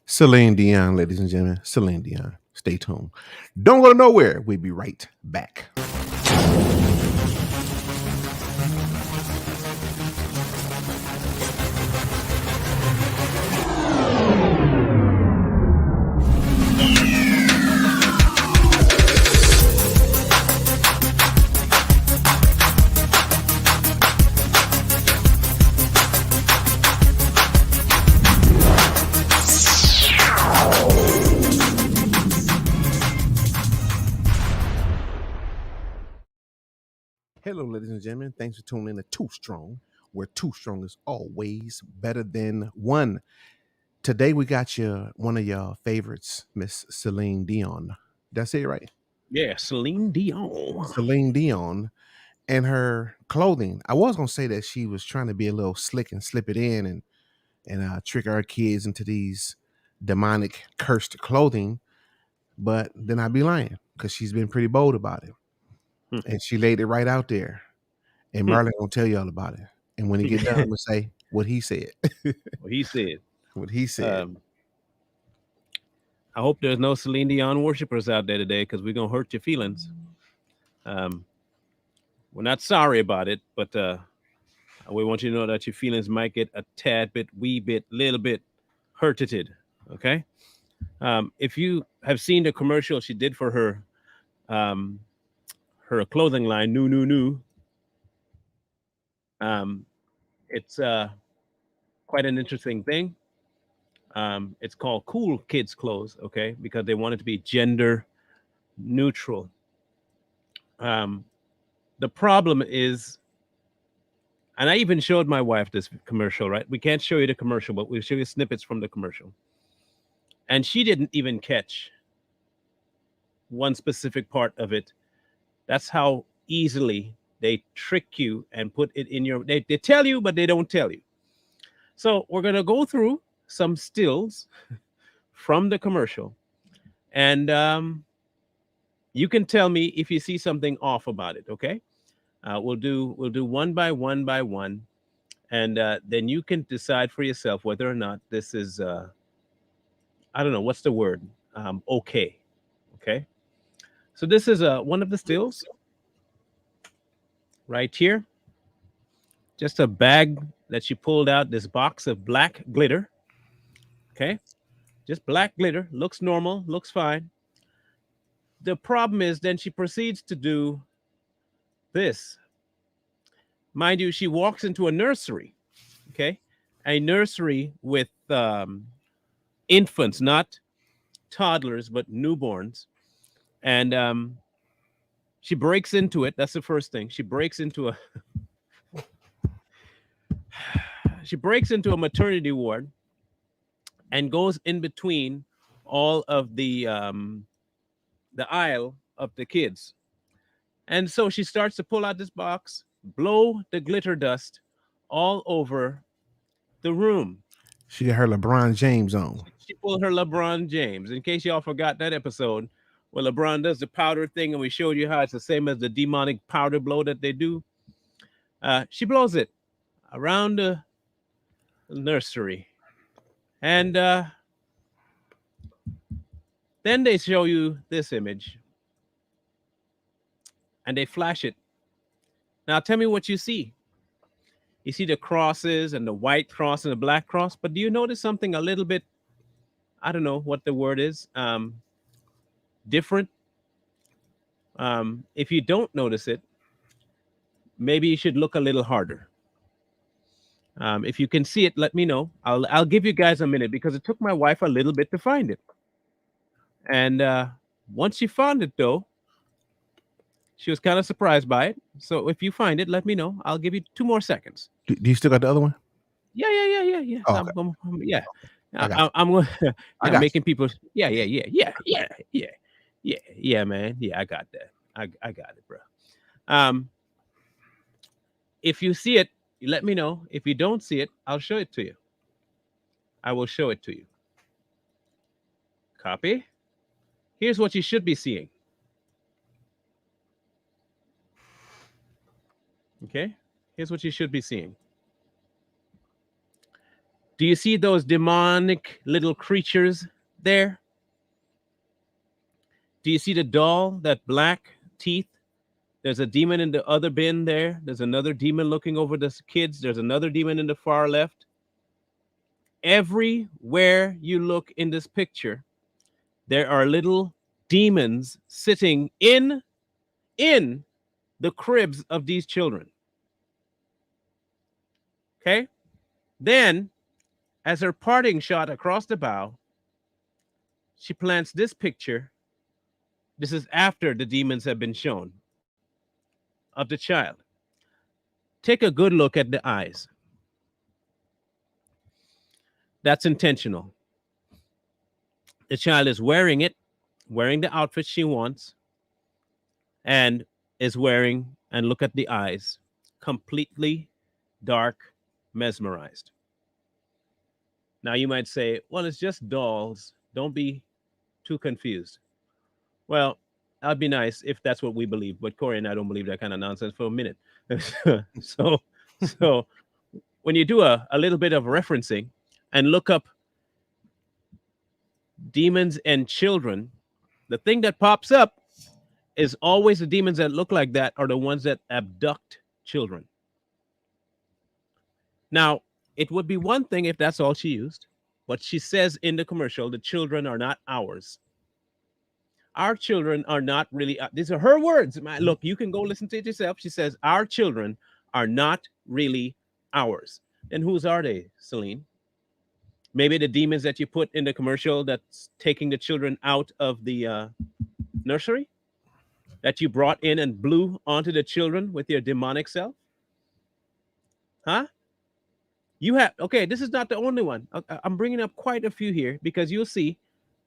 Celine Dion, ladies and gentlemen. Celine Dion. Stay tuned. Don't go nowhere. We'll be right back. Hello, ladies and gentlemen. Thanks for tuning in to Too Strong, where Too Strong is always better than one. Today we got you one of your favorites, Miss Celine Dion. Did I say it right? Yeah, Celine Dion. Celine Dion and her clothing. I was gonna say that she was trying to be a little slick and slip it in and trick our kids into these demonic cursed clothing, but then I'd be lying because she's been pretty bold about it. And she laid it right out there. And Marlon gonna tell you all about it. And when he get done, I'm gonna say what he said. What he said. What he said. I hope there's no Celine Dion worshippers out there today because we're going to hurt your feelings. We're not sorry about it, but we want you to know that your feelings might get a tad bit, wee bit, little bit hurted. Okay? If you have seen the commercial she did for her clothing line, new, it's quite an interesting thing. It's called Cool Kids Clothes, okay, because they want it to be gender neutral. The problem is, and I even showed my wife this commercial, right? We can't show you the commercial, but we'll show you snippets from the commercial. And she didn't even catch one specific part of it. That's how easily they trick you and put it in your, they tell you, but they don't tell you. So we're going to go through some stills from the commercial. And you can tell me if you see something off about it, okay? We'll do one by one, and then you can decide for yourself whether or not this is I don't know what's the word, okay. So this is one of the stills right here, just a bag that she pulled out, this box of black glitter. Okay, just black glitter, looks normal, looks fine. The problem is then she proceeds to do this. Mind you, she walks into a nursery, okay? A nursery with infants, not toddlers, but newborns. And she breaks into it. That's the first thing. She breaks into a she breaks into a maternity ward and goes in between all of the aisle of the kids. And so she starts to pull out this box, blow the glitter dust all over the room. She got her LeBron James on. She pulled her LeBron James. In case y'all forgot that episode where LeBron does the powder thing and we showed you how it's the same as the demonic powder blow that they do. She blows it around the nursery. And then they show you this image and they flash it. Now tell me what you see. You see the crosses and the white cross and the black cross, but do you notice something a little bit, I don't know what the word is, different? If you don't notice it, maybe you should look a little harder. If you can see it, let me know. I'll give you guys a minute because it took my wife a little bit to find it. And once she found it, though, she was kind of surprised by it. So if you find it, let me know. I'll give you 2 more seconds. Do you still got the other one? Yeah. Oh, okay. Yeah. I'm making people. Yeah, man. Yeah, I got that. I got it, bro. If you see it, you let me know. If you don't see it, I'll show it to you. I will show it to you. Copy. Here's what you should be seeing. Okay. Here's what you should be seeing. Do you see those demonic little creatures there? Do you see the doll, that black teeth? There's a demon in the other bin there. There's another demon looking over the kids. There's another demon in the far left. Everywhere you look in this picture, there are little demons sitting in the cribs of these children. Okay? Then, as her parting shot across the bow, she plants this picture. This is after the demons have been shown of the child. Take a good look at the eyes. That's intentional. The child is wearing it, wearing the outfit she wants, and is wearing, and look at the eyes, completely dark, mesmerized. Now you might say, well, it's just dolls. Don't be too confused. Well, that'd be nice if that's what we believe, but Corey and I don't believe that kind of nonsense for a minute. so, so when you do a little bit of referencing and look up demons and children, the thing that pops up is always the demons that look like that are the ones that abduct children. Now, it would be one thing if that's all she used, but she says in the commercial, the children are not ours. Our children are not really, these are her words. Look, you can go listen to it yourself. She says, our children are not really ours. And whose are they, Celine? Maybe the demons that you put in the commercial that's taking the children out of the nursery that you brought in and blew onto the children with your demonic self? Huh? You have, okay, this is not the only one. I'm bringing up quite a few here because you'll see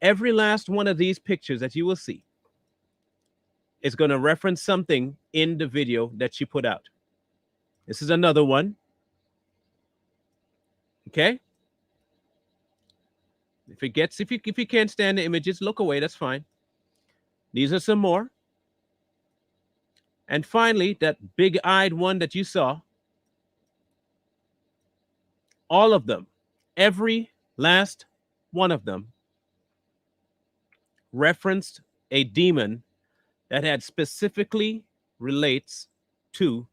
every last one of these pictures that you will see is going to reference something in the video that she put out. This is another one. Okay. If you can't stand the images, look away. That's fine. These are some more. And finally, that big-eyed one that you saw, all of them, every last one of them referenced a demon that had specifically relates to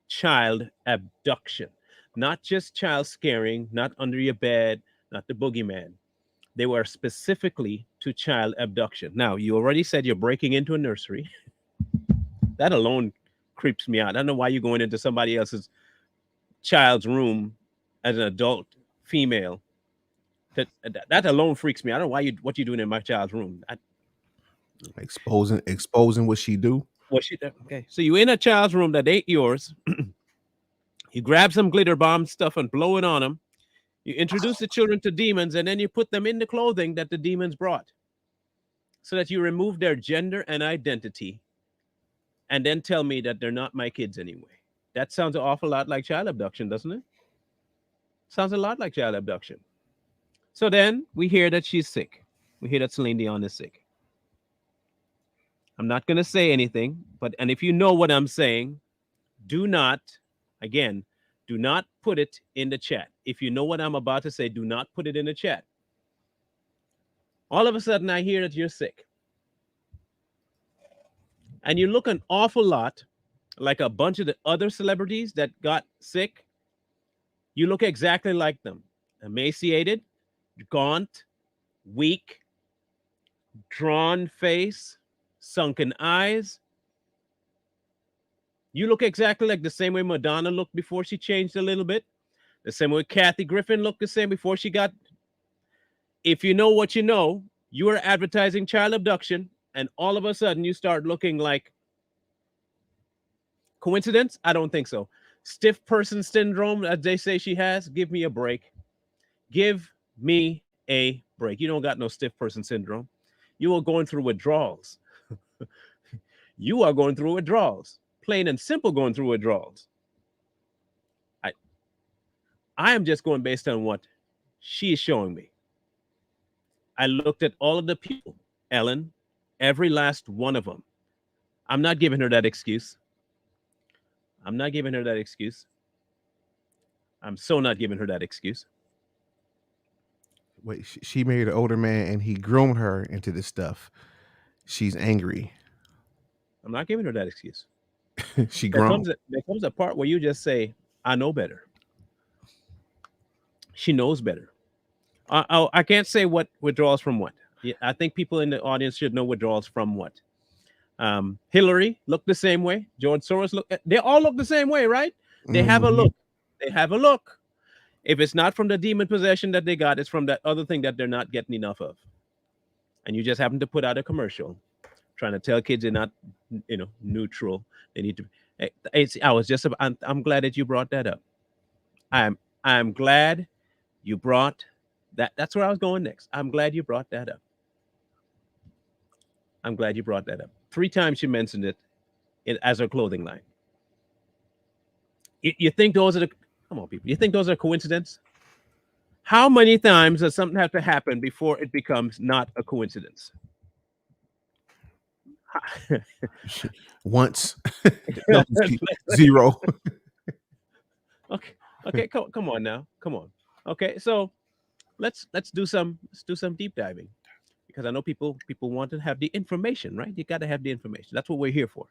child abduction. Not just child scaring, not under your bed, not the boogeyman. They were specifically to child abduction. Now, you already said you're breaking into a nursery. That alone creeps me out. I don't know why you're going into somebody else's child's room as an adult female. That alone freaks me. I don't know what you're doing in my child's room. Exposing what she do. Okay. So you in a child's room that ain't yours. You grab some glitter bomb stuff and blow it on them. You introduce the children to demons, and then you put them in the clothing that the demons brought, so that you remove their gender and identity, and then tell me that they're not my kids anyway. That sounds an awful lot like child abduction, doesn't it? Sounds a lot like child abduction. So then we hear that she's sick. We hear that Celine Dion is sick. I'm not going to say anything, and if you know what I'm saying, do not, again, do not put it in the chat. If you know what I'm about to say, do not put it in the chat. All of a sudden, I hear that you're sick. And you look an awful lot like a bunch of the other celebrities that got sick. You look exactly like them. Emaciated, gaunt, weak, drawn face, sunken eyes. You look exactly like the same way Madonna looked before she changed a little bit. The same way Kathy Griffin looked the same before she got. If you know what you know, you are advertising child abduction, and all of a sudden you start looking like. Coincidence? I don't think so. Stiff person syndrome, as they say she has. Give me a break. Give me a break. You don't got no stiff person syndrome. You are going through withdrawals. You are going through withdrawals. Plain and simple going through withdrawals. I am just going based on what she is showing me. I looked at all of the people, Ellen, every last one of them. I'm not giving her that excuse. I'm not giving her that excuse. I'm so not giving her that excuse. Wait, she married an older man and he groomed her into this stuff. She's angry. I'm not giving her that excuse. She grown. There comes a part where you just say, "I know better." She knows better. I can't say what withdrawals from what. Yeah, I think people in the audience should know withdrawals from what. Hillary looked the same way. George Soros look. They all look the same way, right? They have a Hmm. look. They have a look. If it's not from the demon possession that they got, it's from that other thing that they're not getting enough of. And you just happen to put out a commercial trying to tell kids they're not, neutral. They need to. I was just. I'm glad that you brought that up. I'm glad you brought that. That's where I was going next. I'm glad you brought that up. I'm glad you brought that up. 3 times she mentioned it as her clothing line. You think those are the come on people? You think those are coincidence? How many times does something have to happen before it becomes not a coincidence? Once. No, zero. Okay, okay, come on now, come on. Okay, so let's do some deep diving because I know people want to have the information, right? You got to have the information. That's what we're here for.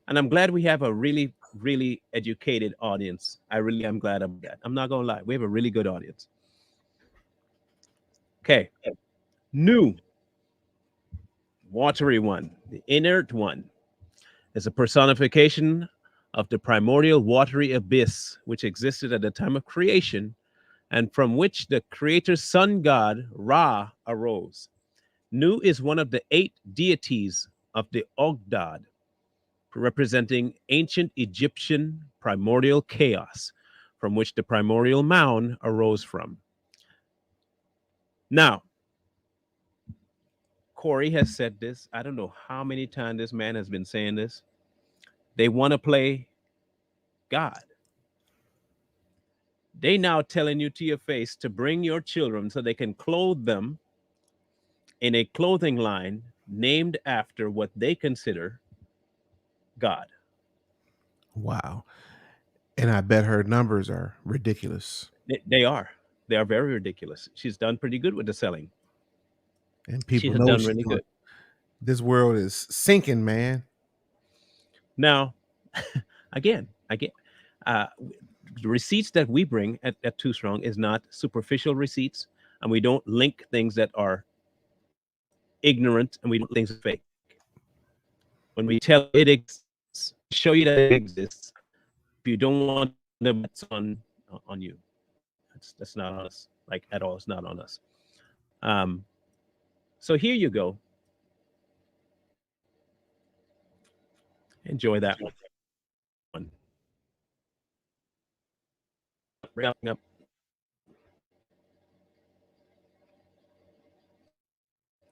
And I'm glad we have a really, really educated audience. I really am glad about that. I'm not gonna lie, we have a really good audience. Okay, new watery one, the inert one, is a personification of the primordial watery abyss which existed at the time of creation and from which the creator's sun god Ra arose. Nu is one of the 8 deities of the Ogdad, representing ancient Egyptian primordial chaos from which the primordial mound arose from. Now, Corey has said this. I don't know how many times this man has been saying this. They want to play God. They now telling you to your face to bring your children so they can clothe them in a clothing line named after what they consider God. Wow. And I bet her numbers are ridiculous. They are. They are very ridiculous. She's done pretty good with the selling. And She people has know what done she's really doing. good. This world is sinking, man. Now, again, uh, the receipts that we bring at Too Strong is not superficial receipts, and we don't link things that are ignorant, and we don't things that are fake. When we tell you it exists, show you that it exists. If you don't want the bets on you, that's not on us, like at all. It's not on us. Um, so here you go. Enjoy that one. Wrapping up.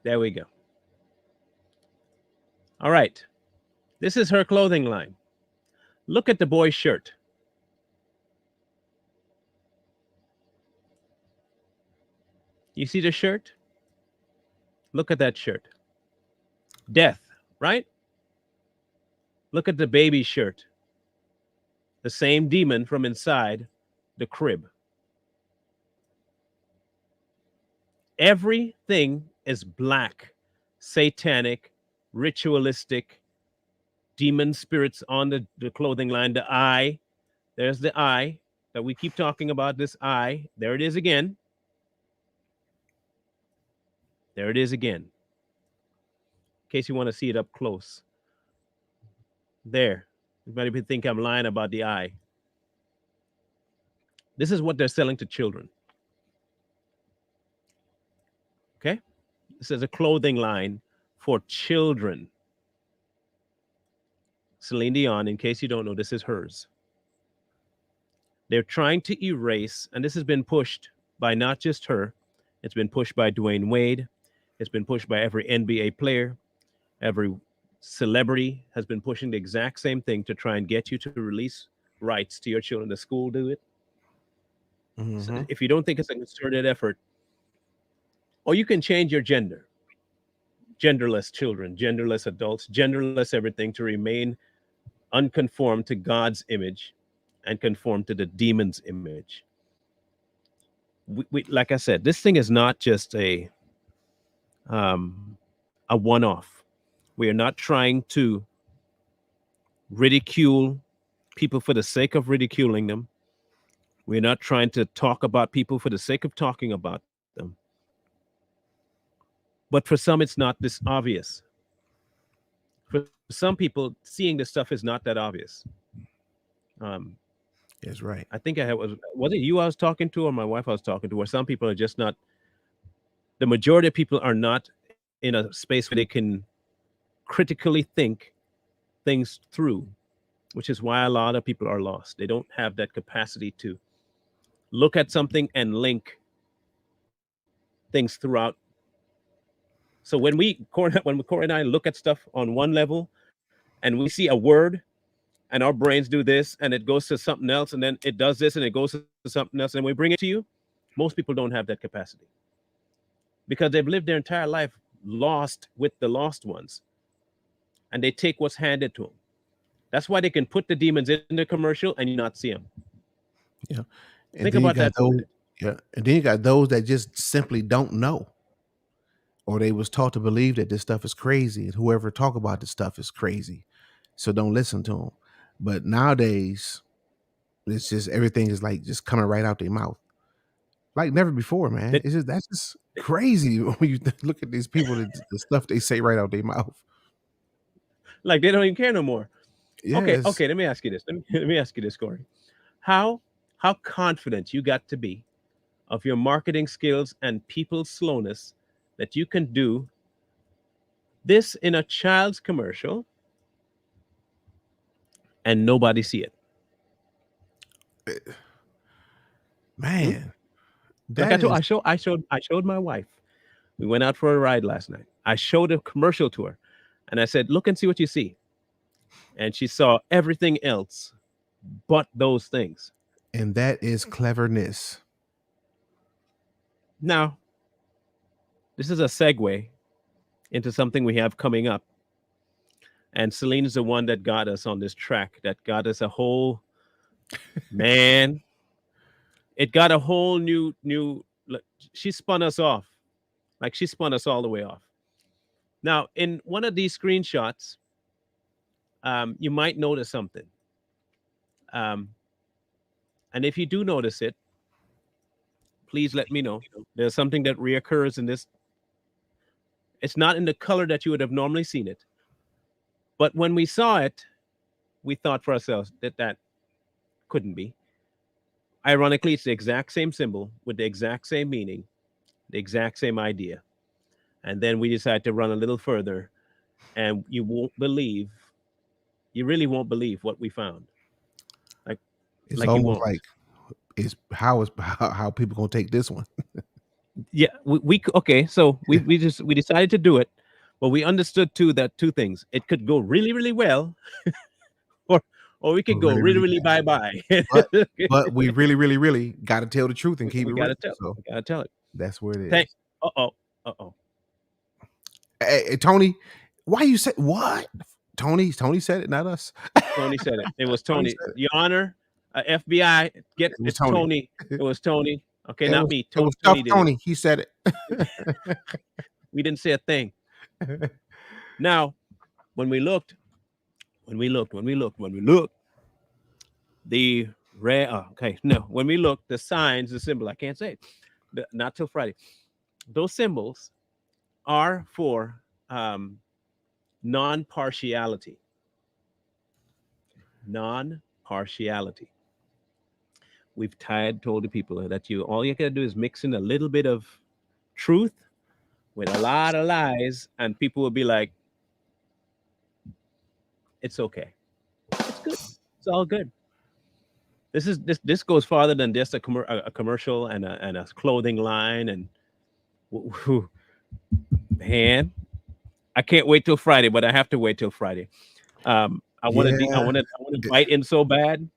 There we go. All right. This is her clothing line. Look at the boy's shirt. You see the shirt? Look at that shirt. Death, right? Look at the baby's shirt. The same demon from inside the crib. Everything is black, satanic, ritualistic, demon spirits on the clothing line. The eye, there's the eye that we keep talking about. This eye, there it is again. There it is again. In case you want to see it up close. There. You might even think I'm lying about the eye. This is what they're selling to children. Okay? This is a clothing line for children. Celine Dion, in case you don't know, this is hers. They're trying to erase, and this has been pushed by not just her, it's been pushed by Dwayne Wade, it's been pushed by every NBA player, every celebrity has been pushing the exact same thing to try and get you to release rights to your children. The school do it. So Hmm. if you don't think it's a concerted effort, or you can change your gender, genderless children, genderless adults, genderless everything to remain unconformed to God's image and conform to the demon's image. like I said, this thing is not just um, a one-off. We are not trying to ridicule people for the sake of ridiculing them. We're not trying to talk about people for the sake of talking about them. But for some, it's not this obvious. For some people, seeing this stuff is not that obvious. Um, That's right. I think was it you I was talking to or my wife I was talking to, where some people are just not, the majority of people are not in a space where they can critically think things through, which is why a lot of people are lost. They don't have that capacity to look at something and link things throughout. So when Corey and I look at stuff on one level and we see a word and our brains do this and it goes to something else and then it does this and it goes to something else and we bring it to you, most people don't have that capacity because they've lived their entire life lost with the lost ones and they take what's handed to them. That's why they can put the demons in the commercial and you not see them. Yeah. And Think then you about got that for a those, minute. yeah. And then you got those that just simply don't know, or they was taught to believe that this stuff is crazy, and whoever talk about this stuff is crazy, so don't listen to them. But nowadays, it's just everything is like just coming right out their mouth, like never before, man. They, It's just that's just crazy when you look at these people, the stuff they say right out their mouth. like they don't even care no more. Okay, Yes, okay. Let me ask you this. Let me ask you this, Corey. How how confident you got to be of your marketing skills and people's slowness that you can do this in a child's commercial and nobody see it. Hmm? man, Like that is, I showed my wife. We went out for a ride last night. I showed a commercial to her, and I said, "Look and see what you see." And she saw everything else but those things. and that is cleverness. Now, this is a segue into something we have coming up. And Celine is the one that got us on this track, that got us a whole man. It got a whole new. She spun us off, like she spun us all the way off. Now, in one of these screenshots, you might notice something. Um, and if you do notice it, please let me know. There's something that reoccurs in this. It's not in the color that you would have normally seen it. But when we saw it, we thought for ourselves that that couldn't be. Ironically, it's the exact same symbol with the exact same meaning, the exact same idea. And then we decided to run a little further, and you won't believe, you really won't believe what we found. Like, It's like you almost won't. like is how people gonna take this one. Yeah, okay. So we decided to do it, but we understood too that two things. It could go really really well, or or we could go Really, really really really bad. bye bye. But we really, really, really got to tell the truth and keep We it real. gotta tell. So We gotta tell it. that's where it Thank. is. Uh oh. Uh oh. Hey, Tony, why you say what? Tony said it, not us. Tony said it. It was Tony Tony. said it. Your Honor, FBI. Get It was it's Tony. Tony. It was Tony. Okay, It not was me. it was tough Tony did it. Tony. He said We didn't say a thing. it. Now, when we looked, when we looked, the rare. Oh, okay, no. When we looked, the signs, the symbol. I can't say it. Not till Friday. Those symbols are for non-partiality. Non-partiality. We've told the people that you all you gotta do is mix in a little bit of truth with a lot of lies, and people will be like, "It's okay, it's good, it's all good." This goes farther than just a commercial and a clothing line and man, I can't wait till Friday, but I have to wait till Friday. Yeah. I want to bite in so bad.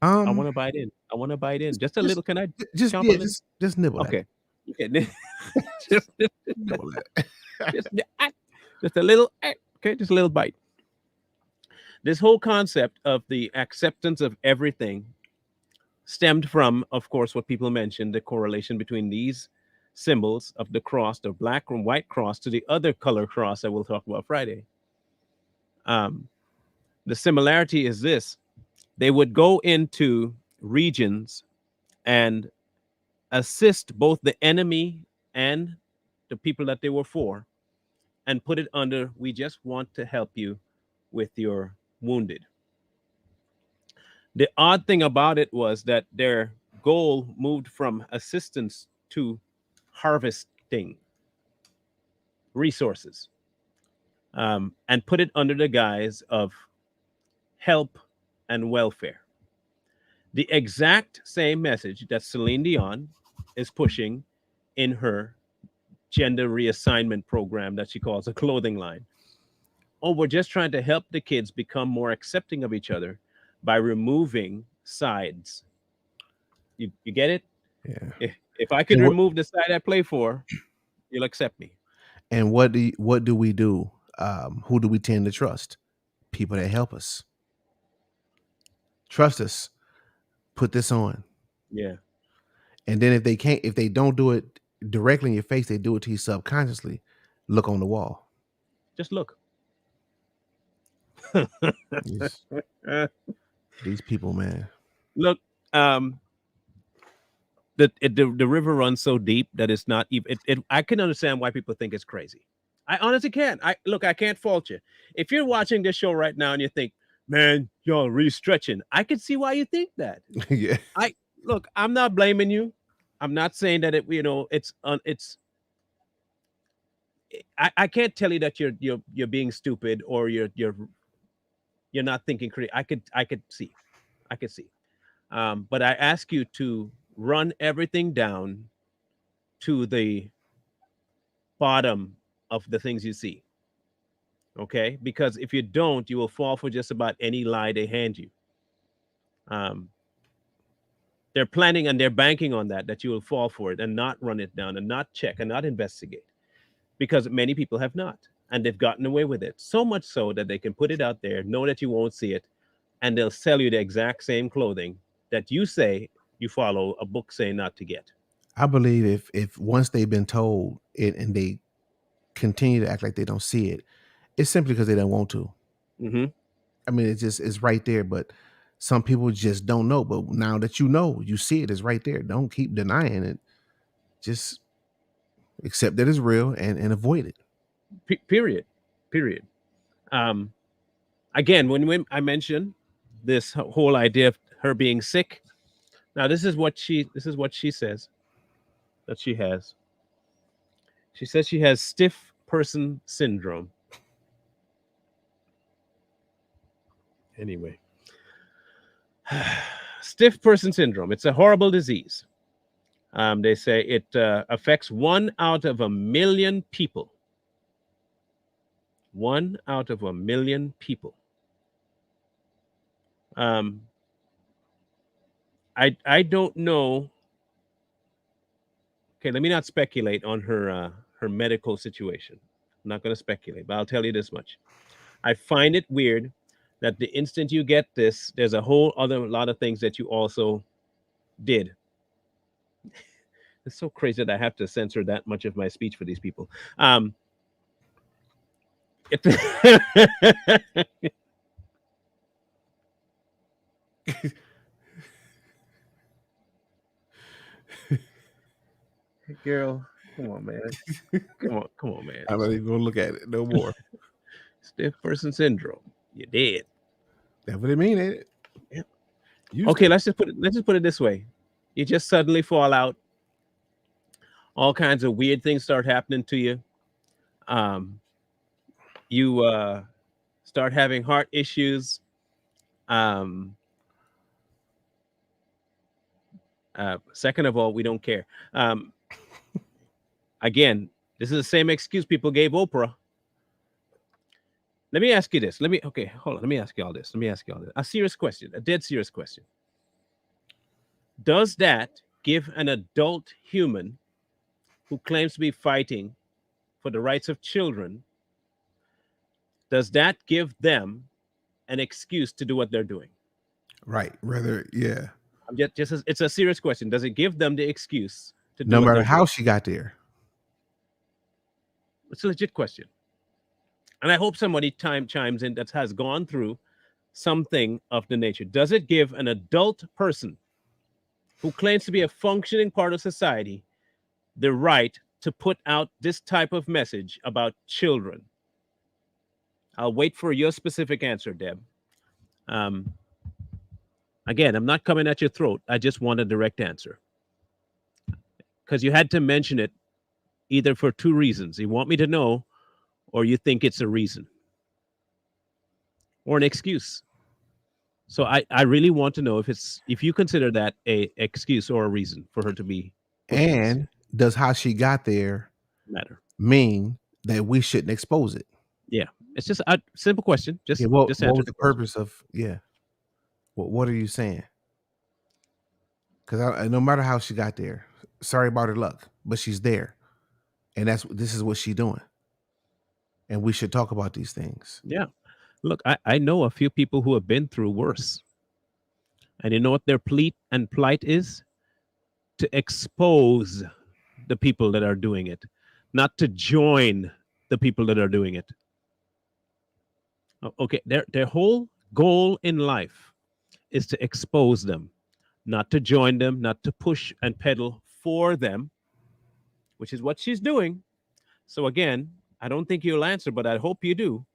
I Um. want to bite in. I want to bite in. Just, Just a just, little. Can I just, chomp a yeah. little? Just nibble at it. Okay. Okay. just, Nibble at it. just, just a little. Okay, just a little bite. This whole concept of the acceptance of everything stemmed from, of course, what people mentioned, the correlation between these symbols of the cross, the black and white cross, to the other color cross that we'll talk about Friday. Um, the similarity is this: they would go into regions and assist both the enemy and the people that they were for, and put it under, we just want to help you with your wounded. The odd thing about it was that their goal moved from assistance to harvesting resources, and put it under the guise of help and welfare. The exact same message that Celine Dion is pushing in her gender reassignment program that she calls a clothing line. Oh, we're just trying to help the kids become more accepting of each other by removing sides. You get it? Yeah. If I could And what remove the side I play for, you'll accept me. what do we do? Who do we tend to trust? People that help us. Trust us. Put this on. Yeah, And then if they don't do it directly in your face, they do it to you subconsciously. Look on the wall. just look. These, these people, man. Look, um, the river runs so deep that it's not even. I can understand why people think it's crazy. I honestly can. I can't fault you. If you're watching this show right now and you think, man, y'all really stretching, I can see why you think that. Yeah. I Look, I'm not blaming you. I'm not saying that it's. I can't tell you that you're being stupid or you're not thinking correctly. I could see. But I ask you to run everything down to the bottom of the things you see. Okay, because if you don't, you will fall for just about any lie they hand you. Um, they're planning and they're banking on that you will fall for it and not run it down and not check and not investigate, because many people have not, and they've gotten away with it so much so that they can put it out there, know that you won't see it, and they'll sell you the exact same clothing that you say you follow a book saying not to get. I believe if once they've been told it and they continue to act like they don't see it, it's simply because they don't want to. Hmm. I mean, it's right there, but some people just don't know. But now that you know, you see it, it's right there. Don't keep denying it. Just accept that it's real and avoid it. Period. Period. Um, Again, when I mentioned this whole idea of her being sick, now this is what she says that she has. She says she has stiff person syndrome. Anyway, stiff person syndrome. It's a horrible disease. They say it affects 1 out of 1 million people. 1 out of 1 million people. Um, I don't know. Okay, let me not speculate on her medical situation. I'm not going to speculate, but I'll tell you this much. I find it weird that the instant you get this, there's a whole other lot of things that you also did. It's so crazy that I have to censor that much of my speech for these people. Um, it, girl, come on, man. Come on, man. I'm not even gonna look at it no more. Stiff person syndrome. You did. That's what it mean, ain't it? Yeah. Used Okay, to. let's just put it this way. You just suddenly fall out. All kinds of weird things start happening to you. Um, you start having heart issues. Um, Second of all, we don't care. Again, this is the same excuse people gave Oprah. Let me ask you this. Okay, hold on. Let me ask you all this. Let me ask you all this. A serious question, a dead serious question. Does that give an adult human who claims to be fighting for the rights of children, does that give them an excuse to do what they're doing? Right. Rather, yeah. I'm just it's a serious question. Does it give them the excuse to do No what matter they're how doing? she got there. It's a legit question. And I hope somebody chimes in that has gone through something of the nature. Does it give an adult person who claims to be a functioning part of society the right to put out this type of message about children? I'll wait for your specific answer, Deb. Um, Again, I'm not coming at your throat. I just want a direct answer because you had to mention it either for two reasons. You want me to know, or you think it's a reason or an excuse. So I really want to know if you consider that a excuse or a reason for her to be pushing this And does how she got there matter. mean that we shouldn't expose it? Yeah, it's just a simple question. Yeah, Just what answer was the the question. purpose of what are you saying? Because no matter how she got there, sorry about her luck, but she's there, and this is what she's doing, and we should talk about these things. Yeah, look, I know a few people who have been through worse, and you know what their plight is to expose the people that are doing it, not to join the people that are doing it. Okay, their whole goal in life is to expose them, not to join them, not to push and pedal for them, which is what she's doing. So again, I don't think you'll answer, but I hope you do.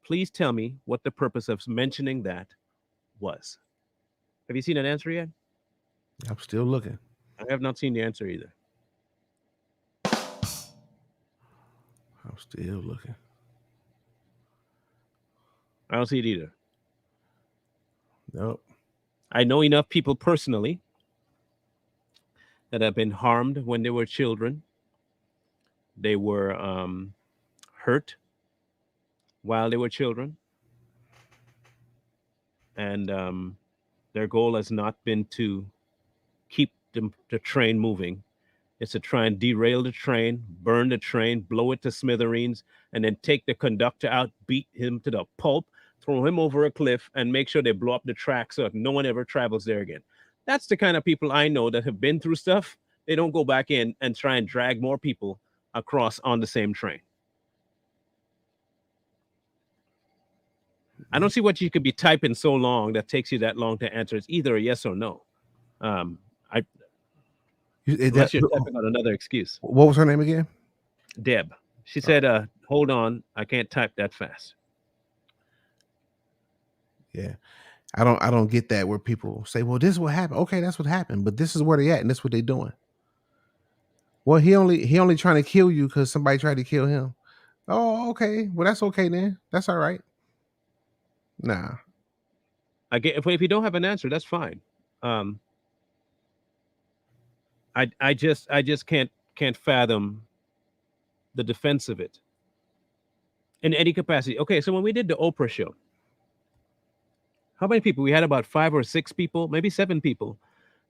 Please tell me what the purpose of mentioning that was. Have you seen an answer yet? I'm still looking. I have not seen the answer either. I'm still looking. I don't see it either. Nope. I know enough people personally that have been harmed when they were children. They were hurt while they were children, and their goal has not been to keep the train moving. It's to try and derail the train, burn the train, blow it to smithereens, and then take the conductor out, beat him to the pulp, throw him over a cliff, and make sure they blow up the track so that no one ever travels there again. That's the kind of people I know that have been through stuff. They don't go back in and try and drag more people across on the same train. I don't see what you could be typing so long that takes you that long to answer. It's either a yes or no. I Unless you're typing out another excuse. What was her name again? Deb. She said, hold on, I can't type that fast. Yeah. I don't get that where people say, well, this is what happened. Okay, that's what happened, but this is where they at and that's what they doing. Well, he only trying to kill you because somebody tried to kill him. Oh, okay. Well, that's okay then. That's all right. Nah. I get if you don't have an answer, that's fine. Um, I just can't fathom the defense of it in any capacity. Okay, so when we did the Oprah show, how many people? We had about 5 or 6 people, maybe 7 people,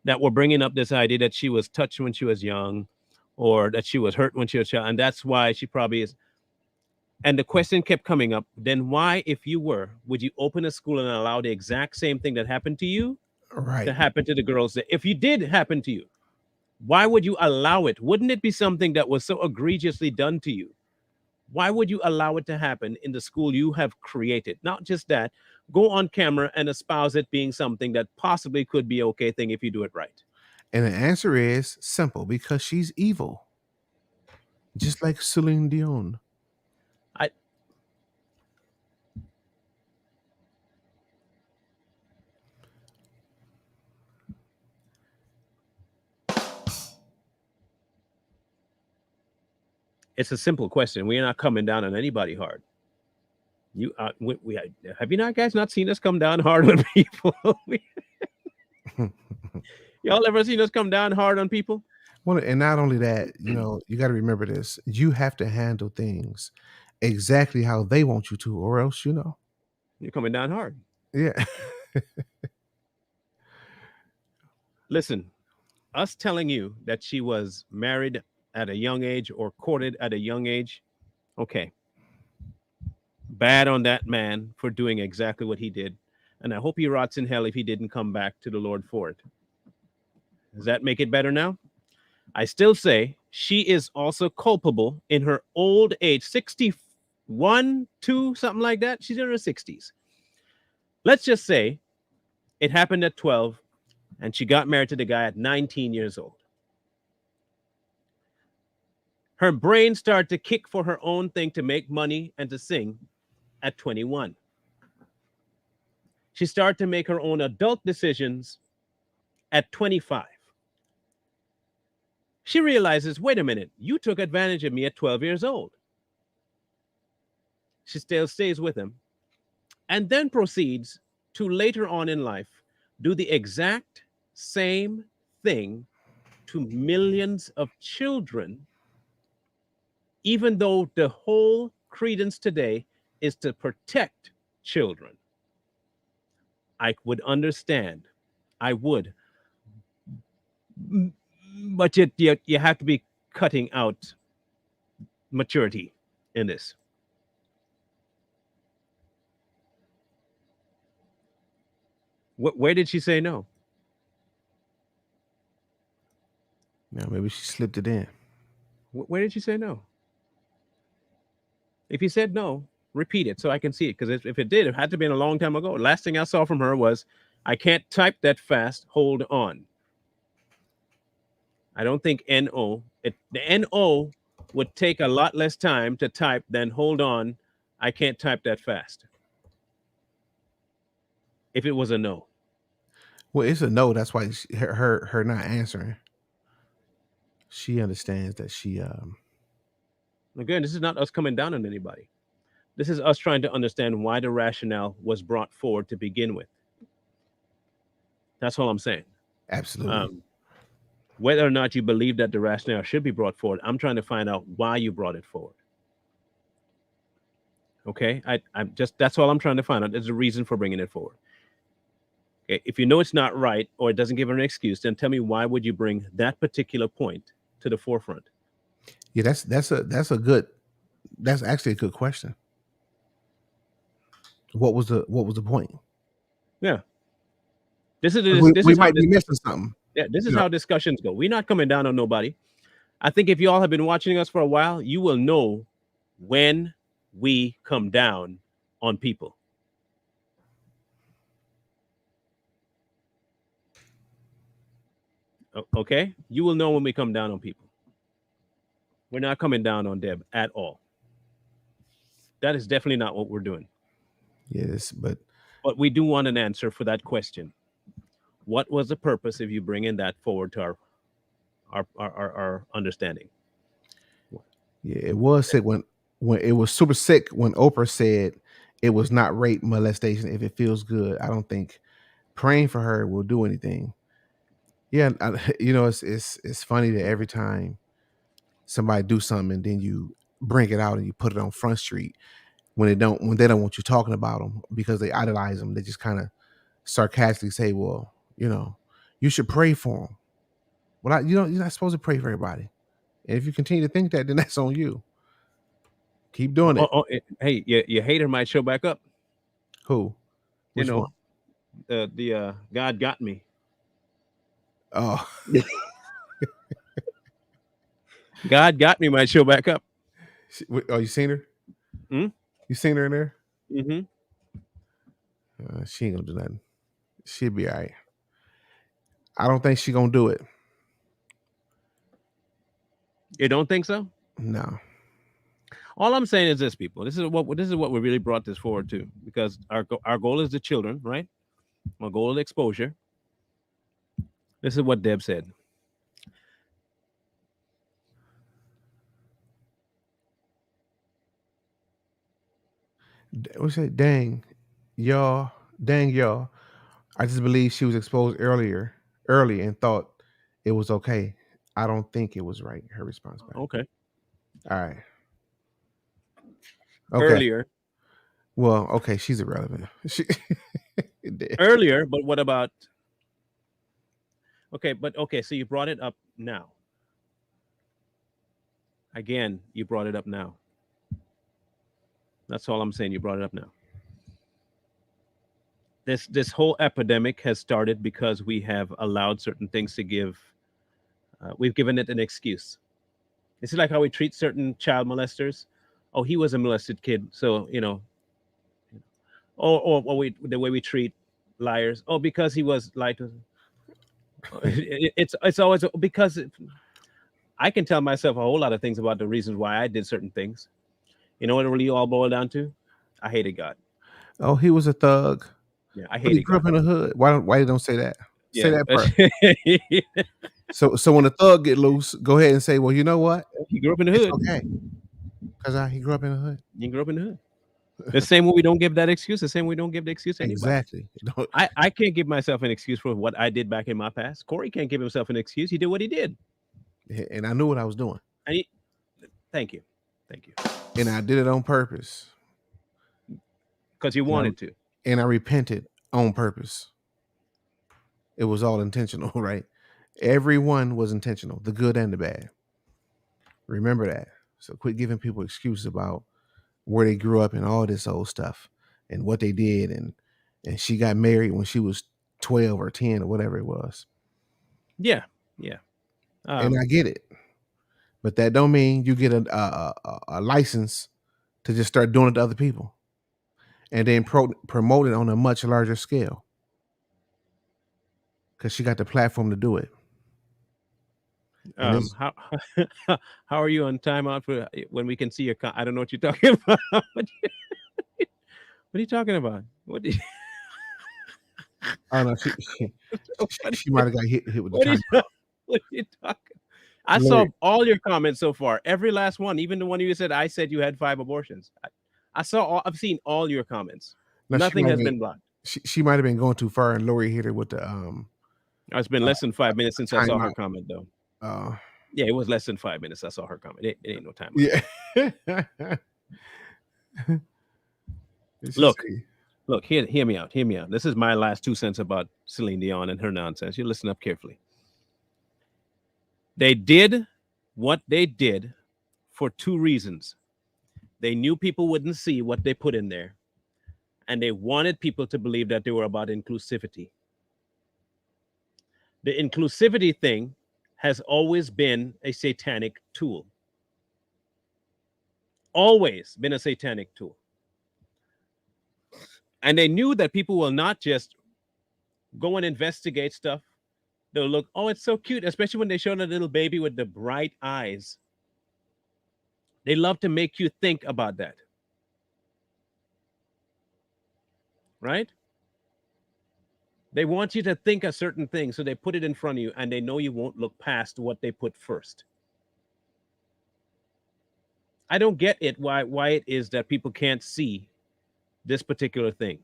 that were bringing up this idea that she was touched when she was young, or that she was hurt when she was a child, and that's why she probably is. And the question kept coming up: then why, if you were, would you open a school and allow the exact same thing that happened to you to Right. happen to the girls? That if you did happen to you, why would you allow it? Wouldn't it be something that was so egregiously done to you? Why would you allow it to happen in the school you have created? Not just that, go on camera and espouse it being something that possibly could be okay thing if you do it right. And the answer is simple because she's evil. Just like Celine Dion. I It's a simple question. We're not coming down on anybody hard. You we have you not guys not seen us come down hard on people? Y'all ever seen us come down hard on people? Well, and not only that, you got to remember this. You have to handle things exactly how they want you to, or else, You're coming down hard. yeah. Listen, us telling you that she was married at a young age or courted at a young age, okay. Bad on that man for doing exactly what he did. And I hope he rots in hell if he didn't come back to the Lord for it. Does that make it better now? I still say she is also culpable in her old age, 61, 2, something like that. She's in her 60s. Let's just say it happened at 12 and she got married to the guy at 19 years old. Her brain started to kick for her own thing to make money and to sing at 21. She started to make her own adult decisions at 25. She realizes, wait a minute, you took advantage of me at 12 years old. She still stays with him and then proceeds to later on in life do the exact same thing to millions of children, even though the whole credence today is to protect children. I would understand. I would. But you have to be cutting out maturity in this. Where did she say no? Now maybe she slipped it in. Where did she say no? If you said no, repeat it so I can see it. Because if it did, it had to be a long time ago. Last thing I saw from her was, I can't type that fast. Hold on. I don't think NO. The NO would take a lot less time to type than hold on. I can't type that fast. If it was a no. Well, it's a no. That's why her not answering. She understands that she Again, this is not us coming down on anybody. This is us trying to understand why the rationale was brought forward to begin with. That's all I'm saying. absolutely. Whether or not you believe that the rationale should be brought forward, I'm trying to find out why you brought it forward. Okay, I'm just that's all I'm trying to find out. There's a reason for bringing it forward. Okay, if you know it's not right or it doesn't give an excuse, then tell me why would you bring that particular point to the forefront? Yeah, that's actually a good question. What was the point? Yeah, this is 'Cause this, this we is how might be discussion. missing something. Yeah, this is You know, how discussions go. We're not coming down on nobody. I think if you all have been watching us for a while, you will know when we come down on people. Okay, you will know when we come down on people. We're not coming down on Deb at all. That is definitely not what we're doing. yes, but But we do want an answer for that question. What was the purpose of you bringing that forward to our understanding? yeah, it was sick when it was super sick when Oprah said it was not rape molestation if it feels good. I don't think praying for her will do anything. Yeah, it's funny that every time somebody do something and then you bring it out and you put it on Front Street when they don't want you talking about them because they idolize them, they just kind of sarcastically say, "Well, you should pray for them." Well, you're not supposed to pray for everybody. And if you continue to think that, then that's on you. Keep doing it. Hey, your hater might show back up. Who? You Which one? know, the God got me. Oh, God got me might show back up. oh, you seen her? Hmm? You seen her in there? Mm-hmm. She ain't gonna do nothing. She'll be all right. I don't think she gonna do it. You don't think so? No. All I'm saying is this, people. This is what we really brought this forward to, because our goal is the children, right? Our goal is exposure. This is what Deb said. We say, dang y'all. I just believe she was exposed early and thought it was okay. I don't think it was right. Her response back. Okay. All right. Okay. Earlier, Well, okay, she's irrelevant. She earlier, but what about? Okay, but okay. So you brought it up now. Again, you brought it up now. That's all I'm saying. You brought it up now. This whole epidemic has started because we have allowed certain things to give. We've given it an excuse. This is like how we treat certain child molesters. Oh, he was a molested kid, so or the way we treat liars. Oh, because he was lied to. It's always because I can tell myself a whole lot of things about the reasons why I did certain things. You know what it really all boiled down to? I hated God. Oh, he was a thug, Yeah, I but he hated grew God. up in the hood. Why you don't say that? Say Yeah, that part. So when the thug get loose, go ahead and say, well, you know what? he grew up in the It's hood. okay because he grew up in the hood. He grew up in the hood. The same way we don't give that excuse, the same way we don't give the excuse to anybody. Exactly. Don't- I can't give myself an excuse for what I did back in my past. Corey can't give himself an excuse. He did what he did. And I knew what I was doing, And he, thank you. Thank you. and I did it on purpose, Because you and I wanted to. and I repented on purpose. It was all intentional, right? Everyone was intentional, the good and the bad. Remember that. So quit giving people excuses about where they grew up and all this old stuff and what they did, and she got married when she was 12 or 10 or whatever it was. Yeah. Yeah. And I get it, but that don't mean you get a license to just start doing it to other people and then promote it on a much larger scale because she got the platform to do it. And this, How how are you on timeout for when we can see your? I don't know what you're talking about. What are you talking about? What? I don't know, What, she might have got hit with the what, are you, time. what are you talking? I saw Larry, all your comments so far, every last one, even the one you said I said you had 5 abortions. I saw all. I've seen all your comments. now Nothing has been blocked. she might have been going too far, and Lori hit her with the It's been less than 5 minutes since I saw her timeout. comment, though. Uh, Yeah, it was less than 5 minutes. I saw her comment. It ain't no time. yeah. She Look, say, look, hear me out. Hear me out. This is my last 2 cents about Celine Dion and her nonsense. You listen up carefully. They did what they did for 2 reasons. They knew people wouldn't see what they put in there, and they wanted people to believe that they were about inclusivity. The inclusivity thing has always been a satanic tool. Always been a satanic tool. And they knew that people will not just go and investigate stuff. They'll look, oh, it's so cute, especially when they show the little baby with the bright eyes. They love to make you think about that. Right? They want you to think a certain thing, so they put it in front of you, and they know you won't look past what they put first. I don't get it why it is that people can't see this particular thing.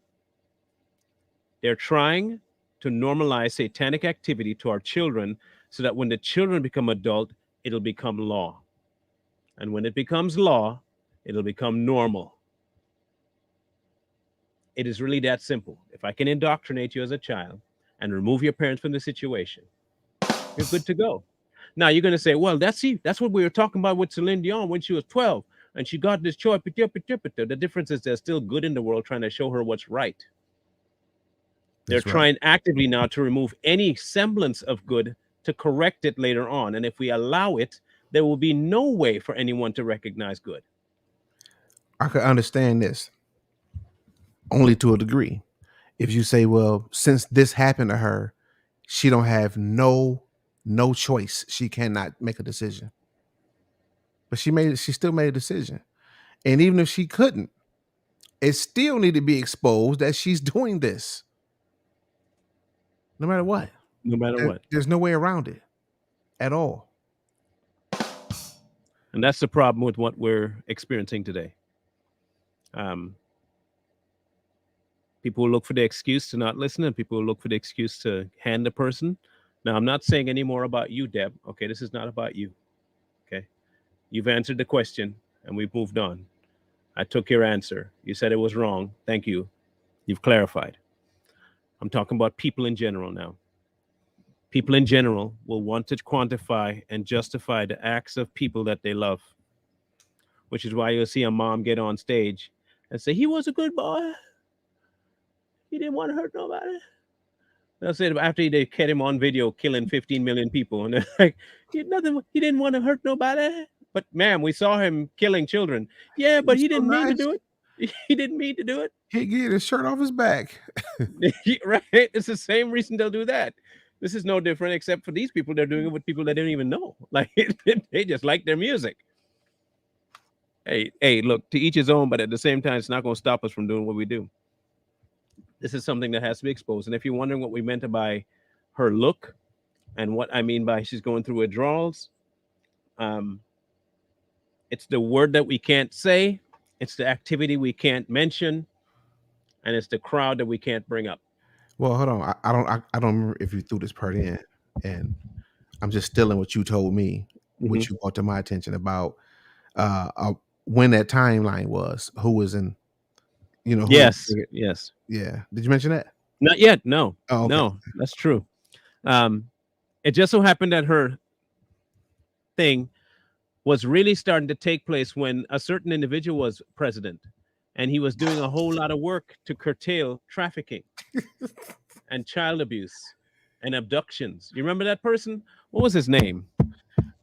They're trying to normalize satanic activity to our children so that when the children become adult, it'll become law. And when it becomes law, it'll become normal. It is really that simple. If I can indoctrinate you as a child and remove your parents from the situation, you're good to go. Now you're going to say, well, that's what we were talking about with Celine Dion when she was 12 and she got this choice. The difference is there's still good in the world trying to show her what's right. They're that's right. trying actively now to remove any semblance of good to correct it later on. And if we allow it, there will be no way for anyone to recognize good. I could understand this only to a degree. If you say, well, since this happened to her, she don't have no choice. She cannot make a decision. But she still made a decision. And even if she couldn't, it still need to be exposed that she's doing this. No matter what. No matter what. There's no way around it at all. And that's the problem with what we're experiencing today. People will look for the excuse to not listen, and people will look for the excuse to hand the person. Now, I'm not saying any more about you, Deb. Okay, this is not about you. Okay, you've answered the question, and we've moved on. I took your answer. You said it was wrong. Thank you. You've clarified. I'm talking about people in general now. People in general will want to quantify and justify the acts of people that they love, which is why you'll see a mom get on stage and say, he was a good boy. He didn't want to hurt nobody. That's it. After they get him on video killing 15 million people, and they're like, he had nothing. He didn't want to hurt nobody. But ma'am, we saw him killing children. Yeah, He but was he so didn't mean to nice. do it. He didn't mean to do He'd get his shirt off his back. it. Right? It's the same reason they'll do that. This is no different, except for these people. They're doing it with people they don't even know. Like they just like their music. Hey, look, to each his own. But at the same time, it's not going to stop us from doing what we do. This is something that has to be exposed. And if you're wondering what we meant by her look and what I mean by she's going through withdrawals, um, it's the word that we can't say, it's the activity we can't mention, and it's the crowd that we can't bring up. Well, hold on. I don't remember if you threw this part in, and I'm just stealing what you told me, Mm-hmm. what you brought to my attention about when that timeline was, who was in, who. Yes, yes. Yeah. Did you mention that? Not yet. No, Oh, okay. no, that's true. Um, it just so happened that her thing was really starting to take place when a certain individual was president, and he was doing a whole lot of work to curtail trafficking and child abuse and abductions. You remember that person? What was his name?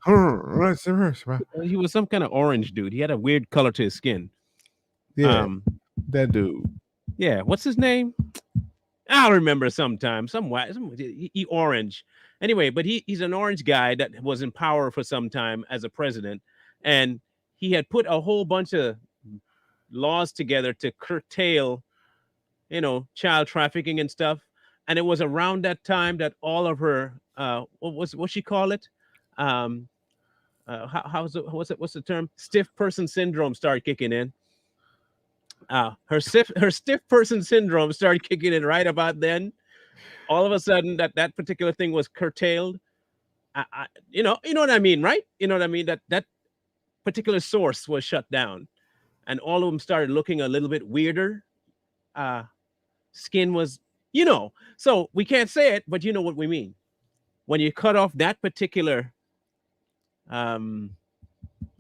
He was some kind of orange dude. He had a weird color to his skin. Yeah, that dude. Yeah, what's his name? I'll remember sometime. He orange. Anyway, but he's an orange guy that was in power for some time as a president, and he had put a whole bunch of laws together to curtail, child trafficking and stuff. And it was around that time that all of her, what she call it? What's the term? Stiff person syndrome started kicking in. Her stiff person syndrome started kicking in right about then. All of a sudden, that particular thing was curtailed. You know what I mean, right? You know what I mean? That particular source was shut down, and all of them started looking a little bit weirder. Skin was, so we can't say it, but you know what we mean. When you cut off that particular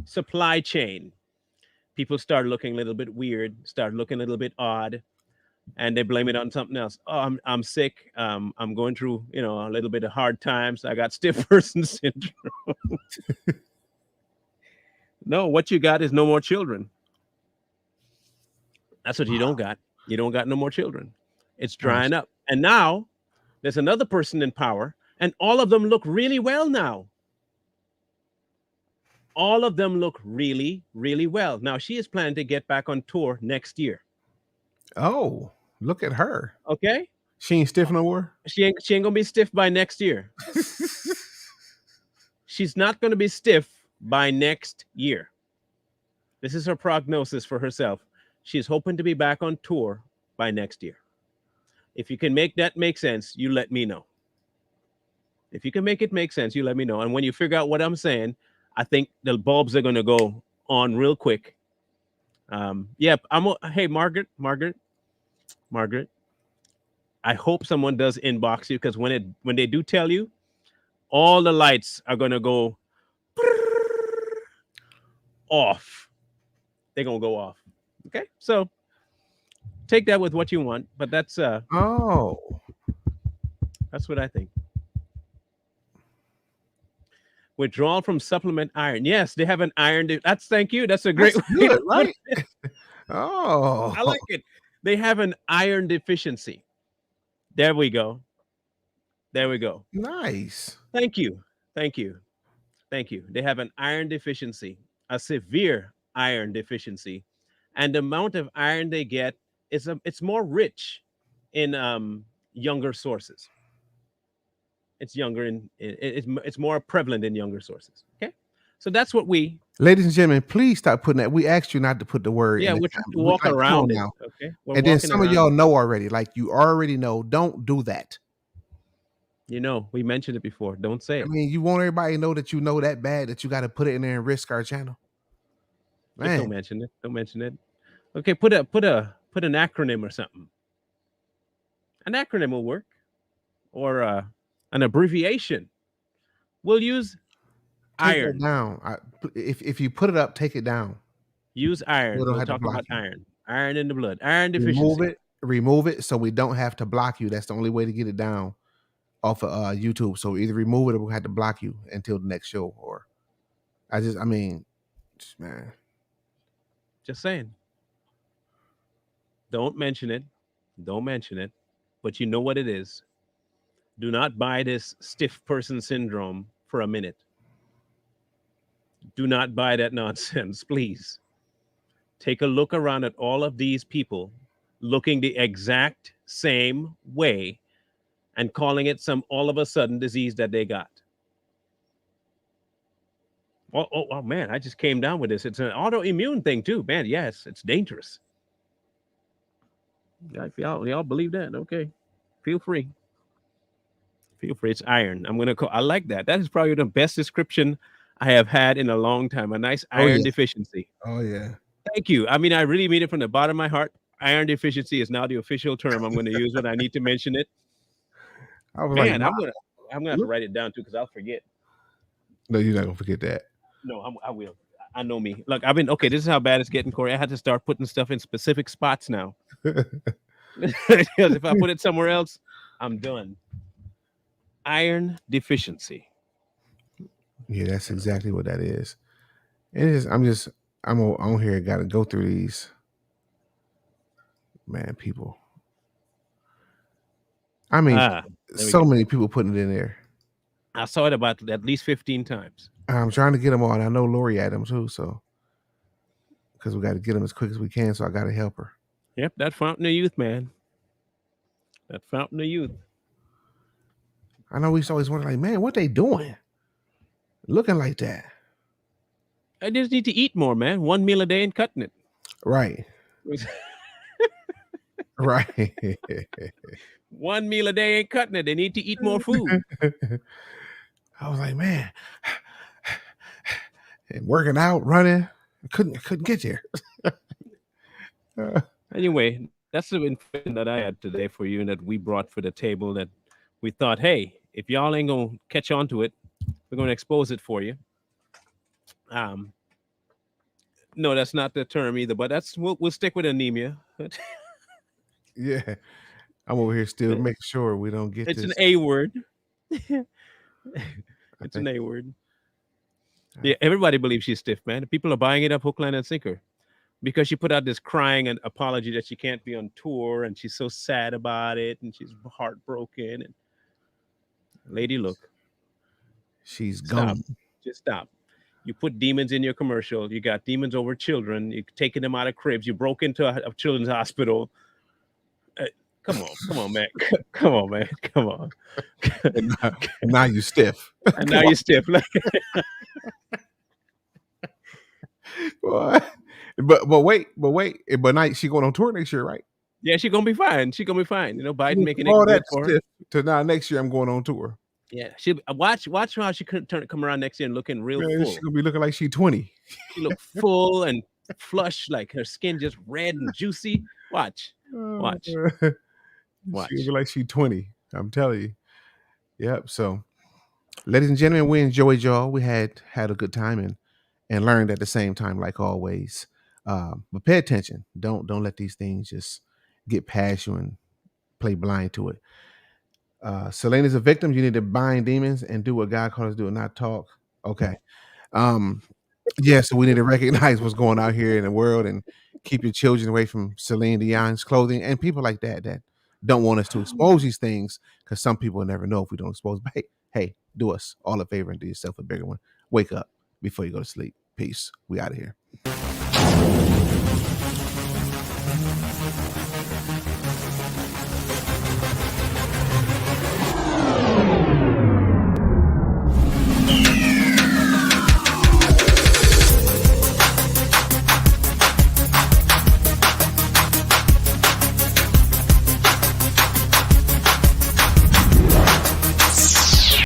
supply chain, people start looking a little bit weird, start looking a little bit odd, and they blame it on something else. Oh, I'm sick. I'm going through, a little bit of hard times. I got stiff person syndrome. No, what you got is no more children. That's what you don't got. You don't got no more children. It's drying up. And now there's another person in power, and all of them look really well now. All of them look really, really well. Now she is planning to get back on tour next year. Oh, look at her. Okay. She ain't stiff no more. She ain't gonna be stiff by next year. She's not gonna be stiff by next year. This is her prognosis for herself. She's hoping to be back on tour by next year. If you can make that make sense, you let me know. If you can make it make sense, you let me know. And when you figure out what I'm saying, I think the bulbs are going to go on real quick. Yep. Hey, Margaret. I hope someone does inbox you, because when they do tell you, all the lights are going to go off. They're going to go off. Okay. So take that with what you want, but that's what I think. Withdrawal from supplement iron. Yes, they have an iron. Thank you. That's a great way to put it. I like it. They have an iron deficiency. There we go. Nice. Thank you. They have an iron deficiency, a severe iron deficiency, and the amount of iron they get it's more rich in younger sources. It's younger and it's more prevalent in younger sources. Okay, so that's what we. Ladies and gentlemen, please stop putting that. We asked you not to put the word. Yeah, we're trying to walk around it. Okay, and then some of y'all know already. Like you already know. Don't do that. We mentioned it before. Don't say it. I mean, you want everybody to know that you know that bad that you got to put it in there and risk our channel. Man. Don't mention it. Okay, put an acronym or something. An acronym will work, or an abbreviation. We'll use iron. Take it down. If you put it up, take it down. Use iron. We'll talk about iron. Iron in the blood. Iron deficiency. remove it so we don't have to block you. That's the only way to get it down off of YouTube. So either remove it or we'll have to block you until the next show. Or I mean, man. Just saying. Don't mention it. Don't mention it. But you know what it is. Do not buy this stiff person syndrome for a minute. Do not buy that nonsense, please. Take a look around at all of these people looking the exact same way and calling it some all of a sudden disease that they got. Oh, man, I just came down with this. It's an autoimmune thing too, man. Yes, it's dangerous. Yeah, if y'all believe that, okay, feel free. Feel free. It's iron. I'm gonna call. I like that. That is probably the best description I have had in a long time. A nice Oh iron yeah. deficiency. Oh yeah. Thank you. I mean, I really mean it from the bottom of my heart. Iron deficiency is now the official term I'm going to use when I need to mention it. I was like, Man, wow. I'm gonna have to write it down too because I'll forget. No, you're not gonna forget that. No, I will. I know me. Look, I've been okay. This is how bad it's getting, Corey. I had to start putting stuff in specific spots now. Because if I put it somewhere else, I'm done. Iron deficiency. Yeah, that's exactly what that is. It is. I'm on here. Got to go through these. Man, people. I mean, There we so go. many people putting it in there. I saw it about at least 15 times. I'm trying to get them all, and I know Lori had them too. So, because we got to get them as quick as we can, so I got to help her. Yep, that fountain of youth, man. That fountain of youth. I know we used to always wonder, like, man, what they doing? Looking like that. I just need to eat more, man. One meal a day and cutting it. Right. Right. One meal a day ain't cutting it. They need to eat more food. I was like, man, and working out, running, I couldn't get there. Anyway, that's the information that I had today for you and that we brought for the table that we thought, hey, if y'all ain't gonna catch on to it, we're gonna expose it for you. No, that's not the term either, but we'll stick with anemia. Yeah. I'm over here still making sure we don't get It's this. an A word. It's an think- A word. Yeah, everybody believes she's stiff, man. People are buying it up hook, line, and sinker because she put out this crying and apology that she can't be on tour and she's so sad about it and she's heartbroken. And lady, look, She's stop. gone. Just stop. You put demons in your commercial. You got demons over children. You're taking them out of cribs. You broke into a children's hospital. Come on, man. Come on, man. Come on. Now you stiff. And now you're stiff. Boy. But wait. But now she going on tour next year, right? Yeah, she's gonna be fine. She's gonna be fine. You know, Biden making it All good that for her. stiff to now next year I'm going on tour. Yeah, she watch how she could come around next year and looking real Man, full. she's gonna be looking like she's 20. She look full and flush, like her skin just red and juicy. Watch. Watch. She'll be like she's 20. I'm telling you. Yep. So, ladies and gentlemen, we enjoyed y'all. We had a good time and learned at the same time, like always. But pay attention. Don't let these things just get past you and play blind to it. Celine is a victim. You need to bind demons and do what God calls us to do and not talk. Okay. Yeah, so we need to recognize what's going on here in the world and keep your children away from Celine Dion's clothing and people like that don't want us to expose these things because some people never know if we don't expose. But hey, do us all a favor and do yourself a bigger one. Wake up before you go to sleep. Peace. We out of here.